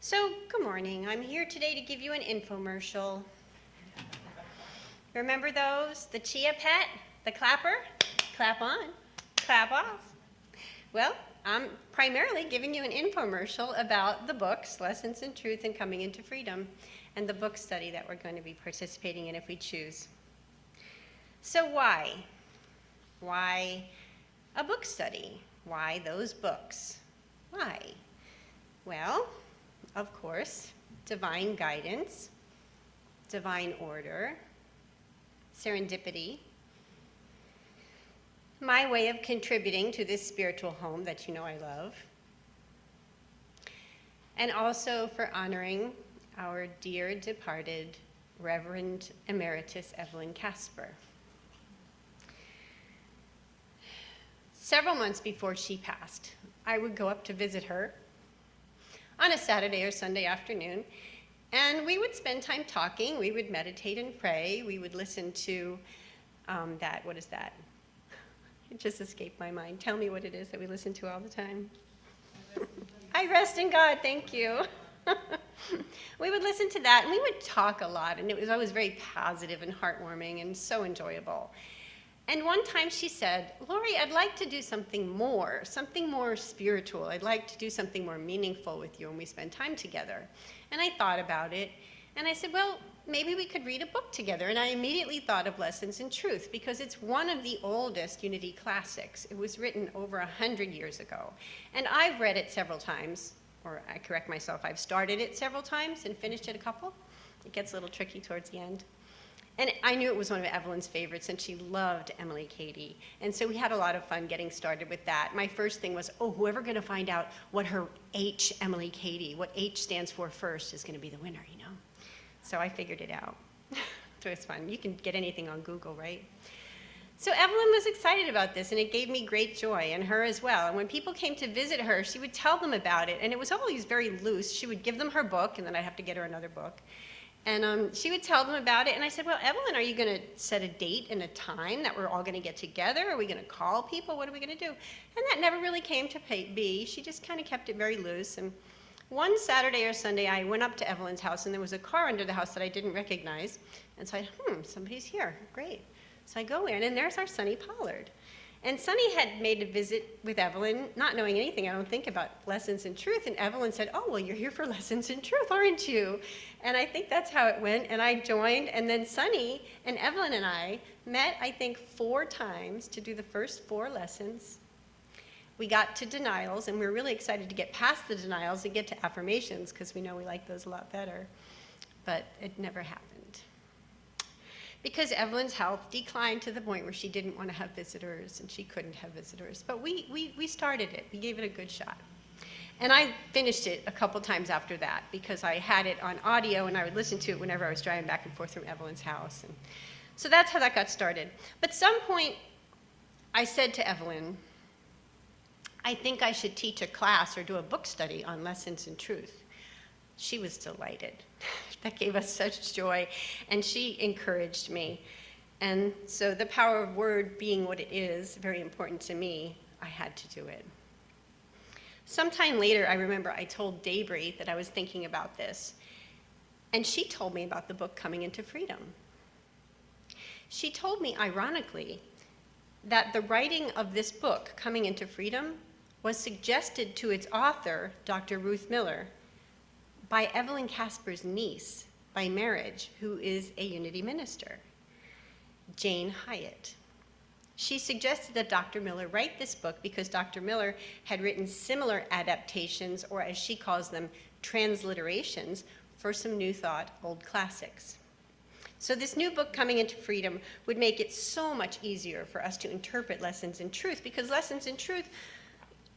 So, good morning. I'm here today to give you an infomercial. Remember those? The Chia Pet, the clapper, clap on, clap off. Well, I'm primarily giving you an infomercial about the books, Lessons in Truth and Coming into Freedom, and the book study that we're going to be participating in if we choose. So why? Why a book study? Why those books? Why? Well, of course, divine guidance, divine order, serendipity, my way of contributing to this spiritual home that you know I love, and also for honoring our dear departed Reverend Emeritus Evelyn Casper. Several months before she passed, I would go up to visit her on a Saturday or Sunday afternoon, and we would spend time talking. We would meditate and pray. We would listen to what is that? It just escaped my mind. Tell me what it is that we listen to all the time. I rest in God, thank you. We would listen to that, and we would talk a lot, and it was always very positive and heartwarming and so enjoyable. And one time she said, "Lori, I'd like to do something more spiritual. I'd like to do something more meaningful with you when we spend time together." And I thought about it, and I said, well, maybe we could read a book together. And I immediately thought of Lessons in Truth, because it's one of the oldest Unity classics. It was written over 100 years ago. And I've read it several times, or I correct myself, I've started it several times and finished it a couple. It gets a little tricky towards the end. And I knew it was one of Evelyn's favorites, and she loved Emily Cady. And so we had a lot of fun getting started with that. My first thing was, whoever going to find out what her H, Emily Cady, what H stands for first is going to be the winner, you know? So I figured it out. So it's fun. You can get anything on Google, right? So Evelyn was excited about this, and it gave me great joy, and her as well. And when people came to visit her, she would tell them about it, and it was always very loose. She would give them her book, and then I'd have to get her another book. And she would tell them about it, and I said, well, Evelyn, are you going to set a date and a time that we're all going to get together? Are we going to call people? What are we going to do? And that never really came to be. She just kind of kept it very loose. And one Saturday or Sunday, I went up to Evelyn's house, and there was a car under the house that I didn't recognize. And so I said, somebody's here. Great. So I go in, and there's our Sonny Pollard. And Sonny had made a visit with Evelyn, not knowing anything, I don't think, about Lessons in Truth. And Evelyn said, well, you're here for Lessons in Truth, aren't you? And I think that's how it went. And I joined. And then Sonny and Evelyn and I met, I think, 4 times to do the first 4 lessons. We got to denials, and we were really excited to get past the denials and get to affirmations, because we know we like those a lot better. But it never happened, because Evelyn's health declined to the point where she didn't want to have visitors, and she couldn't have visitors. But we started it. We gave it a good shot. And I finished it a couple times after that, because I had it on audio, and I would listen to it whenever I was driving back and forth from Evelyn's house. And so that's how that got started. But at some point, I said to Evelyn, I think I should teach a class or do a book study on Lessons in Truth. She was delighted. That gave us such joy, and she encouraged me. And so the power of word being what it is, very important to me, I had to do it. Sometime later, I remember I told Debray that I was thinking about this, and she told me about the book Coming into Freedom. She told me, ironically, that the writing of this book, Coming into Freedom, was suggested to its author, Dr. Ruth Miller, by Evelyn Casper's niece by marriage, who is a Unity minister, Jane Hyatt. She suggested that Dr. Miller write this book because Dr. Miller had written similar adaptations, or as she calls them, transliterations, for some New Thought old classics. So this new book, Coming into Freedom, would make it so much easier for us to interpret Lessons in Truth, because Lessons in Truth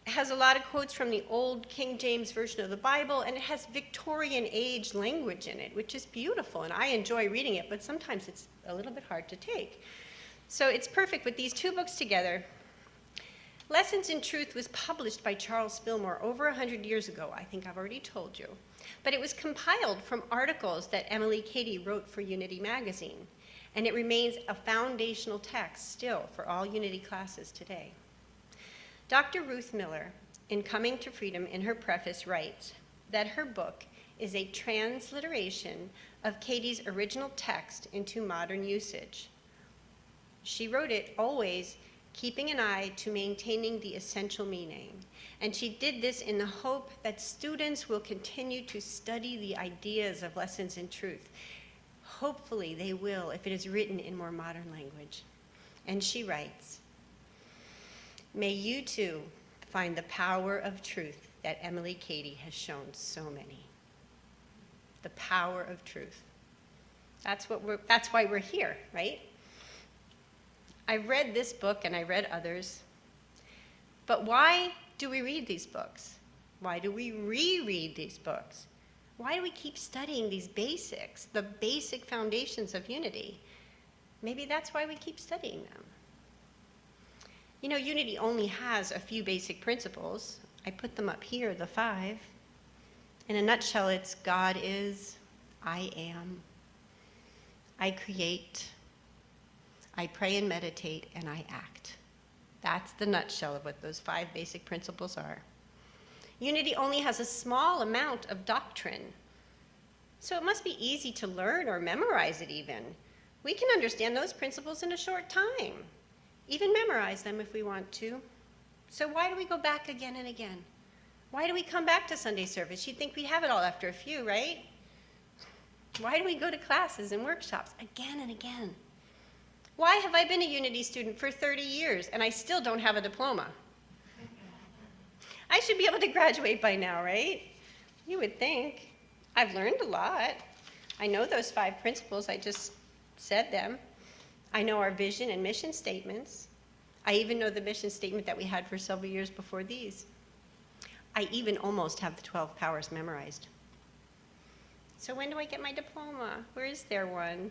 has a lot of quotes from the old King James Version of the Bible, and it has Victorian age language in it, which is beautiful, and I enjoy reading it, but sometimes it's a little bit hard to take. So it's perfect with these 2 books together. Lessons in Truth was published by Charles Fillmore over 100 years ago. I think I've already told you. But it was compiled from articles that Emily Cady wrote for Unity magazine, and it remains a foundational text still for all Unity classes today. Dr. Ruth Miller, in Coming to Freedom, in her preface, writes, that her book is a transliteration of Katie's original text into modern usage. She wrote it always keeping an eye to maintaining the essential meaning. And she did this in the hope that students will continue to study the ideas of Lessons in Truth. Hopefully they will if it is written in more modern language. And she writes, "May you too find the power of truth that Emily Cady has shown so many." The power of truth. That's why we're here, right? I read this book and I read others. But why do we read these books? Why do we reread these books? Why do we keep studying these basics, the basic foundations of unity? Maybe that's why we keep studying them. You know, unity only has a few basic principles. I put them up here, the 5. In a nutshell, it's God is, I am, I create, I pray and meditate, and I act. That's the nutshell of what those 5 basic principles are. Unity only has a small amount of doctrine, so it must be easy to learn or memorize it even. We can understand those principles in a short time, even memorize them if we want to. So why do we go back again and again? Why do we come back to Sunday service? You'd think we'd have it all after a few, right? Why do we go to classes and workshops again and again? Why have I been a Unity student for 30 years and I still don't have a diploma? I should be able to graduate by now, right? You would think. I've learned a lot. I know those 5 principles, I just said them. I know our vision and mission statements. I even know the mission statement that we had for several years before these. I even almost have the 12 powers memorized. So when do I get my diploma? Where is there one?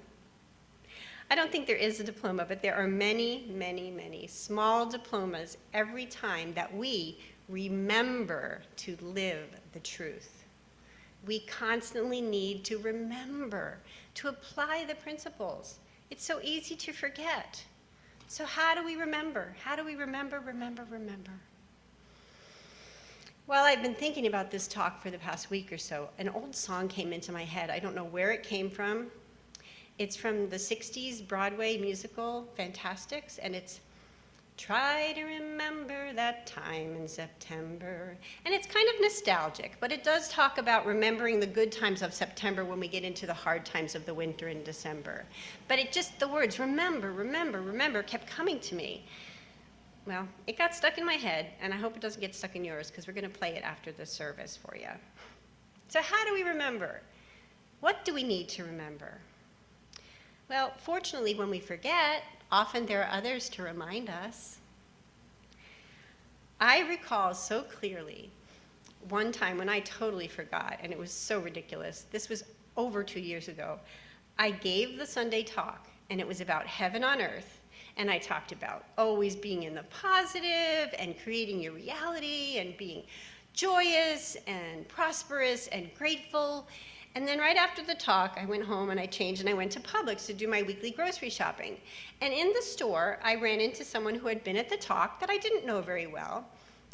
I don't think there is a diploma, but there are many, many, many small diplomas every time that we remember to live the truth. We constantly need to remember, to apply the principles. It's so easy to forget. So how do we remember? How do we remember? Well, I've been thinking about this talk for the past week or so. An old song came into my head. I don't know where it came from. It's from the 60s Broadway musical, Fantastics, and it's "Try to remember that time in September." And it's kind of nostalgic, but it does talk about remembering the good times of September when we get into the hard times of the winter in December. But the words remember kept coming to me. Well, it got stuck in my head, and I hope it doesn't get stuck in yours because we're going to play it after the service for you. So how do we remember? What do we need to remember? Well, fortunately, when we forget, often there are others to remind us. I recall so clearly one time when I totally forgot, and it was so ridiculous. This was over 2 years ago. I gave the Sunday talk, and it was about heaven on earth, and I talked about always being in the positive and creating your reality and being joyous and prosperous and grateful. And then right after the talk, I went home and I changed and I went to Publix to do my weekly grocery shopping. And in the store, I ran into someone who had been at the talk that I didn't know very well.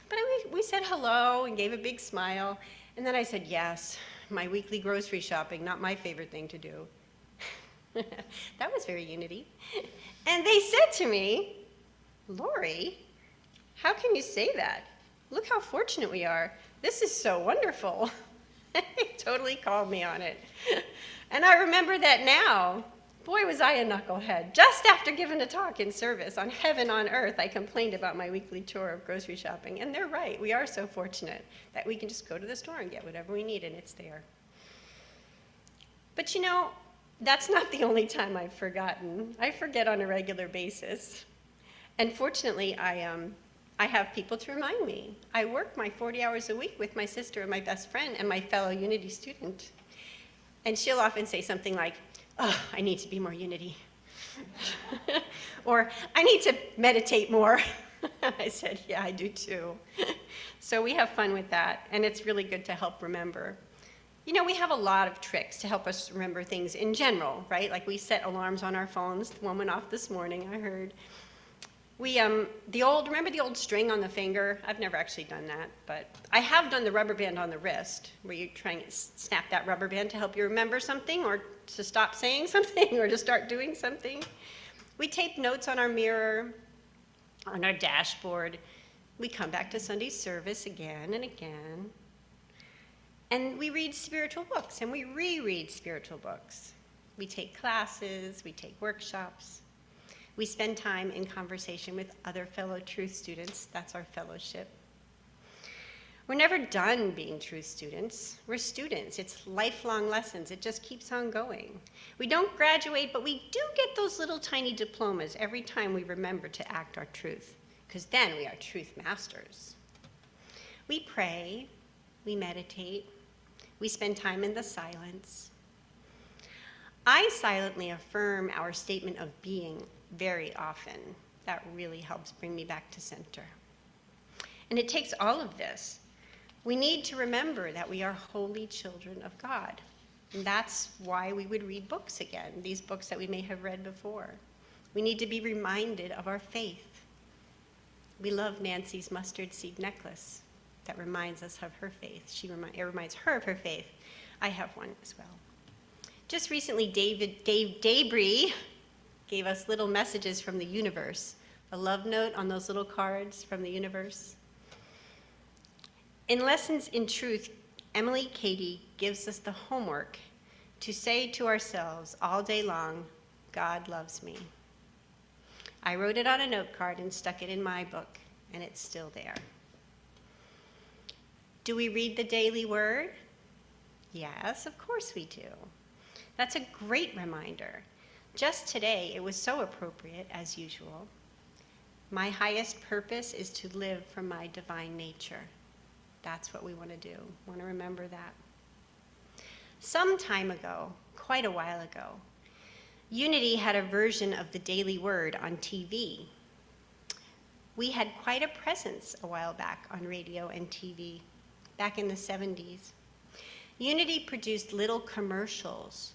But we said hello and gave a big smile. And then I said, yes, my weekly grocery shopping, not my favorite thing to do. That was very Unity. And they said to me, "Lori, how can you say that? Look how fortunate we are. This is so wonderful." They totally called me on it. And I remember that now. Boy, was I a knucklehead. Just after giving a talk in service on heaven on earth, I complained about my weekly chore of grocery shopping. And they're right. We are so fortunate that we can just go to the store and get whatever we need, and it's there. But you know, that's not the only time I've forgotten. I forget on a regular basis. And fortunately, I have people to remind me. I work my 40 hours a week with my sister and my best friend and my fellow Unity student. And she'll often say something like, "Oh, I need to be more Unity." Or, "I need to meditate more." I said, "Yeah, I do too." So we have fun with that, and it's really good to help remember. You know, we have a lot of tricks to help us remember things in general, right? Like we set alarms on our phones. One went off this morning, I heard. Remember the old string on the finger? I've never actually done that, but I have done the rubber band on the wrist, where you try and snap that rubber band to help you remember something, or to stop saying something, or to start doing something. We tape notes on our mirror, on our dashboard. We come back to Sunday service again and again. And we read spiritual books, and we reread spiritual books. We take classes, we take workshops. We spend time in conversation with other fellow truth students. That's our fellowship. We're never done being truth students. We're students. It's lifelong lessons. It just keeps on going. We don't graduate, but we do get those little tiny diplomas every time we remember to act our truth, because then we are truth masters. We pray, we meditate, we spend time in the silence. I silently affirm our statement of being very often. That really helps bring me back to center. And it takes all of this. We need to remember that we are holy children of God. And that's why we would read books again, these books that we may have read before. We need to be reminded of our faith. We love Nancy's mustard seed necklace. That reminds us of her faith. It reminds her of her faith. I have one as well. Just recently, Dave Debris gave us little messages from the universe, a love note on those little cards from the universe. In Lessons in Truth, Emily Cady gives us the homework to say to ourselves all day long, God loves me. I wrote it on a note card and stuck it in my book, and it's still there. Do we read the daily word? Yes, of course we do. That's a great reminder. Just today, it was so appropriate, as usual. My highest purpose is to live from my divine nature. That's what we want to do. Want to remember that. Some time ago, quite a while ago, Unity had a version of the Daily Word on TV. We had quite a presence a while back on radio and TV, back in the 70s. Unity produced little commercials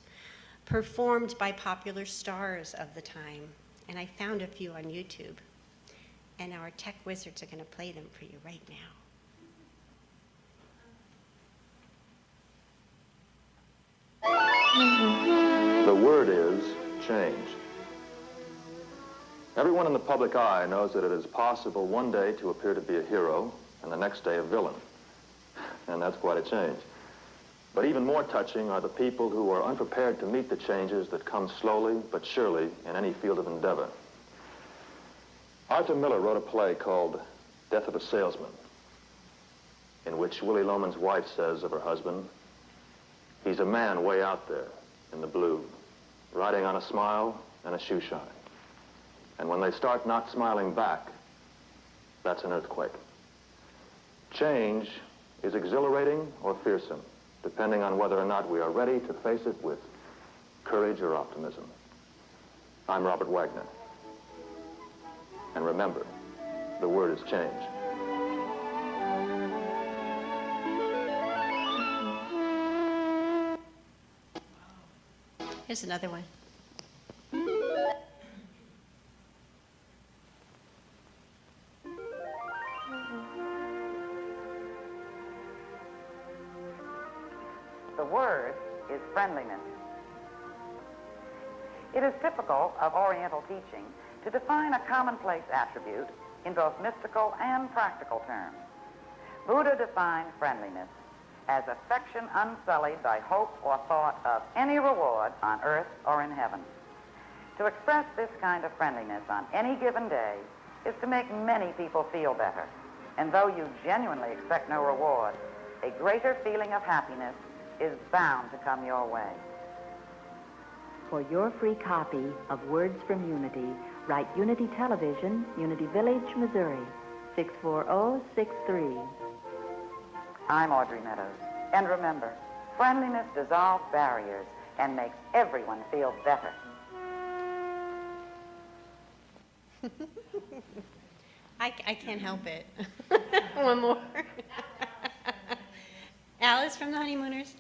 performed by popular stars of the time, and I found a few on YouTube. And our tech wizards are going to play them for you right now. The word is change. Everyone in the public eye knows that it is possible one day to appear to be a hero and the next day a villain. And that's quite a change. But even more touching are the people who are unprepared to meet the changes that come slowly but surely in any field of endeavor. Arthur Miller wrote a play called Death of a Salesman, in which Willie Loman's wife says of her husband, he's a man way out there in the blue, riding on a smile and a shoe shine. And when they start not smiling back, that's an earthquake. Change is exhilarating or fearsome, depending on whether or not we are ready to face it with courage or optimism. I'm Robert Wagner. And remember, the word is change. Here's another one. The word is friendliness. It is typical of Oriental teaching to define a commonplace attribute in both mystical and practical terms. Buddha defined friendliness as affection unsullied by hope or thought of any reward on earth or in heaven. To express this kind of friendliness on any given day is to make many people feel better. And though you genuinely expect no reward, a greater feeling of happiness is bound to come your way. For your free copy of Words from Unity, write Unity Television, Unity Village, Missouri, 64063. I'm Audrey Meadows. And remember, friendliness dissolves barriers and makes everyone feel better. I can't help it. One more. Alice from the Honeymooners.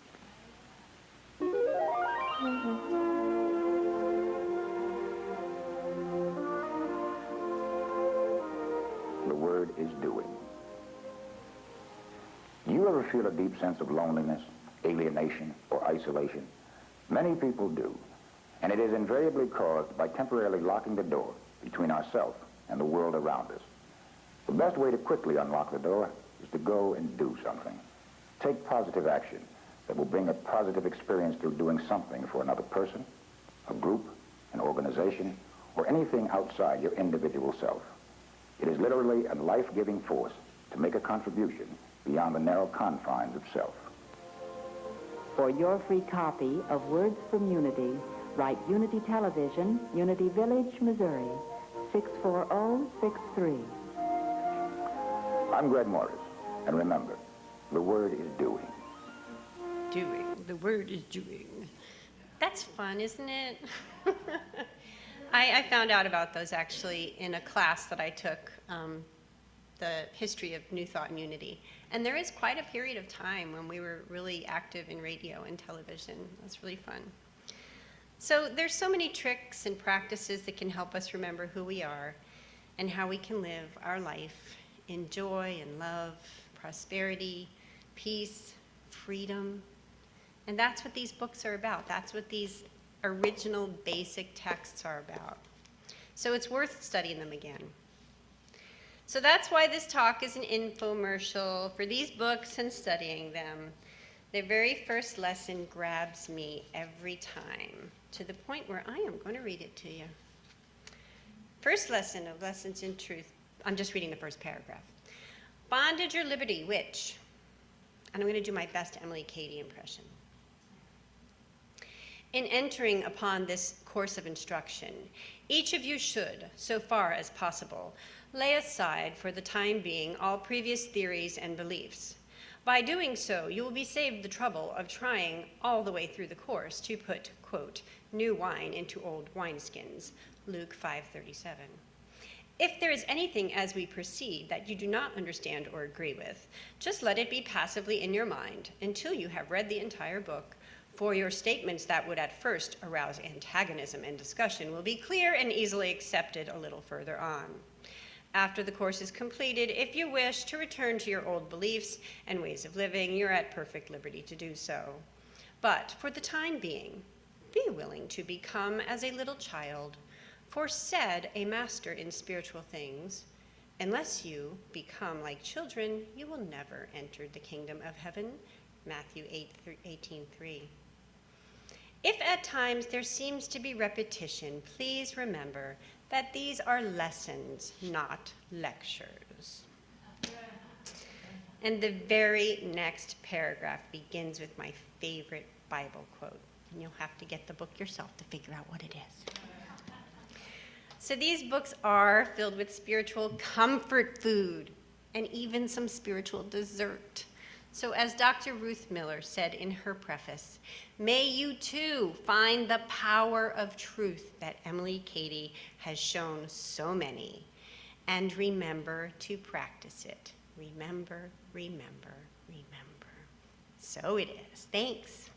is doing. Do you ever feel a deep sense of loneliness, alienation, or isolation? Many people do, and it is invariably caused by temporarily locking the door between ourselves and the world around us. The best way to quickly unlock the door is to go and do something. Take positive action that will bring a positive experience through doing something for another person, a group, an organization, or anything outside your individual self. It is literally a life-giving force to make a contribution beyond the narrow confines of self. For your free copy of Words from Unity, write Unity Television, Unity Village, Missouri, 64063. I'm Greg Morris, and remember, the word is doing. Doing. The word is doing. That's fun, isn't it? I found out about those actually in a class that I took, the history of New Thought and Unity. And there is quite a period of time when we were really active in radio and television. That's really fun. So there's so many tricks and practices that can help us remember who we are and how we can live our life in joy and love, prosperity, peace, freedom. And that's what these books are about. That's what these original basic texts are about. So it's worth studying them again. So that's why this talk is an infomercial for these books and studying them. The very first lesson grabs me every time, to the point where I am going to read it to you. First lesson of Lessons in Truth. I'm just reading the first paragraph. Bondage or liberty, which? And I'm going to do my best Emily Cady impression. In entering upon this course of instruction, each of you should, so far as possible, lay aside for the time being all previous theories and beliefs. By doing so, you will be saved the trouble of trying all the way through the course to put, quote, new wine into old wineskins, Luke 5:37. If there is anything as we proceed that you do not understand or agree with, just let it be passively in your mind until you have read the entire book, for your statements that would at first arouse antagonism and discussion will be clear and easily accepted a little further on. After the course is completed, if you wish to return to your old beliefs and ways of living, you're at perfect liberty to do so. But for the time being, be willing to become as a little child, for said a master in spiritual things. Unless you become like children, you will never enter the kingdom of heaven. Matthew 18:3. If at times there seems to be repetition, please remember that these are lessons, not lectures. And the very next paragraph begins with my favorite Bible quote. And you'll have to get the book yourself to figure out what it is. So these books are filled with spiritual comfort food and even some spiritual dessert. So as Dr. Ruth Miller said in her preface, may you too find the power of truth that Emily Cady has shown so many, and remember to practice it. Remember, remember, remember. So it is. Thanks.